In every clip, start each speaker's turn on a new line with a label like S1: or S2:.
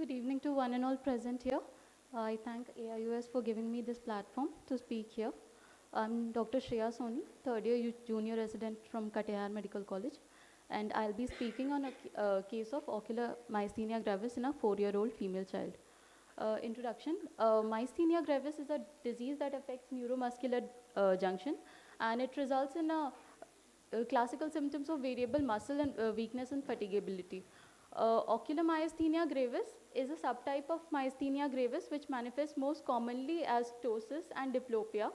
S1: Good evening to one and all present here. I thank AIOS for giving me this platform to speak here. I'm Dr. SHREYA SONI, third year junior resident from Katihar Medical College, and I'll be speaking on a case of ocular myasthenia gravis in a 4-year-old female child. Introduction. Myasthenia gravis is a disease that affects neuromuscular junction, and it results in classical symptoms of variable muscle and weakness and fatigability. Ocular myasthenia gravis is a subtype of myasthenia gravis which manifests most commonly as ptosis and diplopia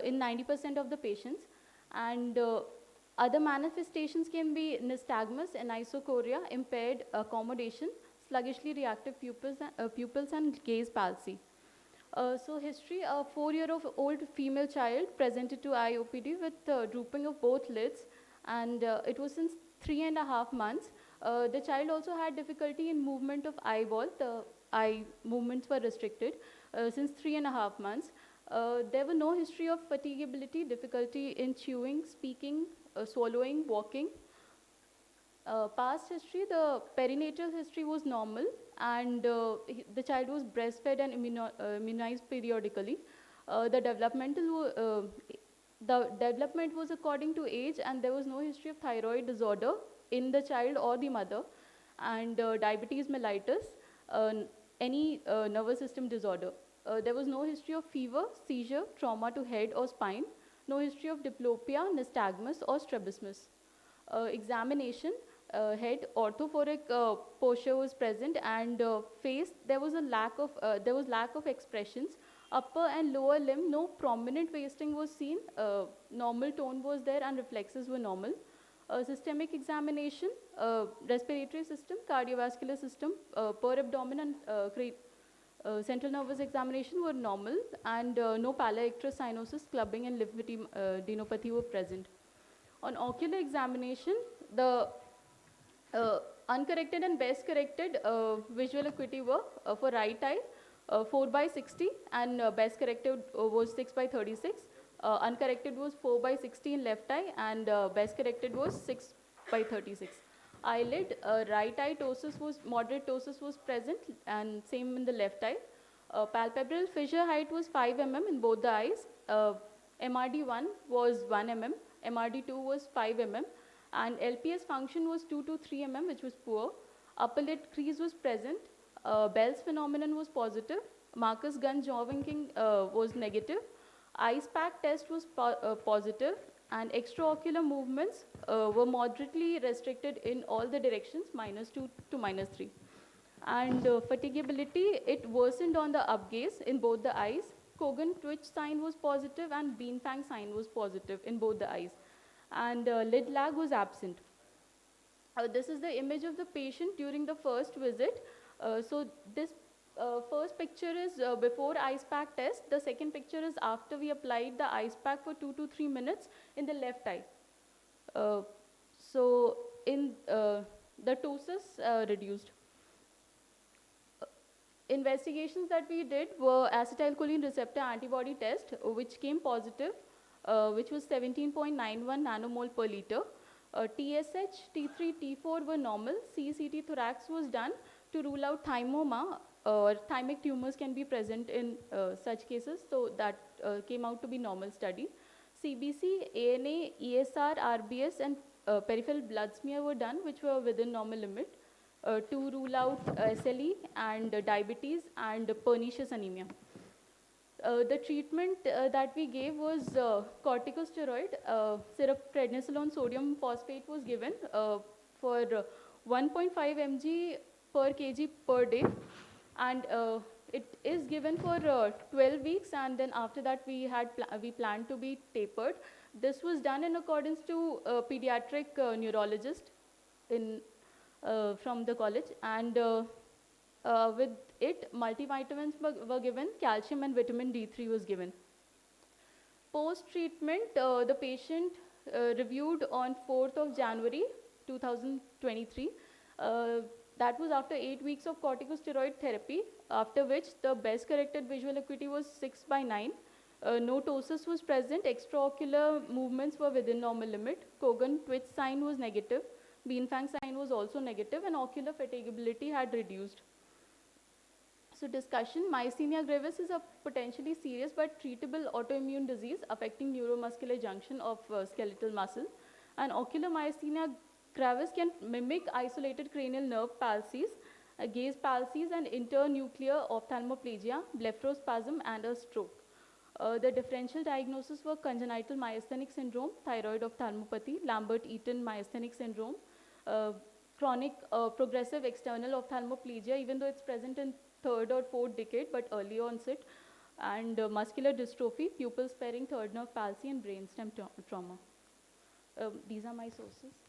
S1: in 90% of the patients. And other manifestations can be nystagmus, anisocoria, impaired accommodation, sluggishly reactive pupils and gaze palsy. So history, a 4-year-old female child presented to IOPD with drooping of both lids, and it was since 3.5 months. The child also had difficulty in movement of eyeball. The eye movements were restricted since 3.5 months. There were no history of fatigability, difficulty in chewing, speaking, swallowing, walking. Past history, the perinatal history was normal, and the child was breastfed and immunized periodically. The development was according to age, and there was no history of thyroid disorder in the child or the mother, and diabetes mellitus, any nervous system disorder. There was no history of fever, seizure, trauma to head or spine, no history of diplopia, nystagmus, or strabismus. Examination, head orthophoric posture was present, and face there was lack of expressions. Upper and lower limb, no prominent wasting was seen. Normal tone was there, and reflexes were normal. Systemic examination, respiratory system, cardiovascular system, per abdomen and central nervous examination were normal, and no palaeictus cyanosis, clubbing, and lymphadenopathy were present. On ocular examination, the uncorrected and best corrected visual acuity were for right eye 4/60, and best corrected was 6/36. Uncorrected was 4/60 in left eye, and best corrected was 6/36. Eyelid, right eye ptosis was moderate ptosis was present, and same in the left eye. Palpebral fissure height was 5 mm in both the eyes. MRD1 was 1 mm. MRD2 was 5 mm, and LPS function was 2 to 3 mm, which was poor. Upper lid crease was present. Bell's phenomenon was positive. Marcus Gunn jaw winking was negative. Ice pack test was positive, and extraocular movements were moderately restricted in all the directions, -2 to -3. And fatigability, it worsened on the up gaze in both the eyes. Kogan twitch sign was positive, and bean fang sign was positive in both the eyes. And lid lag was absent. This is the image of the patient during the first visit. So this first picture is before ice pack test. The second picture is after we applied the ice pack for 2 to 3 minutes in the left eye. So in the ptosis reduced. Investigations that we did were acetylcholine receptor antibody test, which came positive, which was 17.91 nanomole per liter. TSH, T3, T4 were normal. CCT thorax was done to rule out thymoma, or thymic tumors can be present in such cases, so that came out to be normal study. CBC, ANA, ESR, RBS, and peripheral blood smear were done, which were within normal limit. To rule out SLE and diabetes and pernicious anemia. The treatment that we gave was corticosteroid. Syrup prednisolone sodium phosphate was given for 1.5 mg per kg per day, and it is given for 12 weeks, and then after that we planned to be tapered. This was done in accordance to pediatric neurologist in from the college, and with it multivitamins were given, calcium and vitamin D3 was given. Post treatment, the patient reviewed on 4th of January 2023. That was after 8 weeks of corticosteroid therapy, after which the best corrected visual acuity was 6/9. No ptosis was present. Extraocular movements were within normal limit. Kogan twitch sign was negative. Bean fang sign was also negative, and ocular fatigability had reduced. So discussion, myasthenia gravis is a potentially serious but treatable autoimmune disease affecting neuromuscular junction of skeletal muscle. And ocular myasthenia gravis can mimic isolated cranial nerve palsies, gaze palsies, and internuclear ophthalmoplegia, blepharospasm, and a stroke. The differential diagnoses were congenital myasthenic syndrome, thyroid ophthalmopathy, Lambert-Eaton myasthenic syndrome, chronic progressive external ophthalmoplegia, even though it's present in third or fourth decade, but early onset, and muscular dystrophy, pupil sparing third nerve palsy, and brainstem trauma. These are my sources.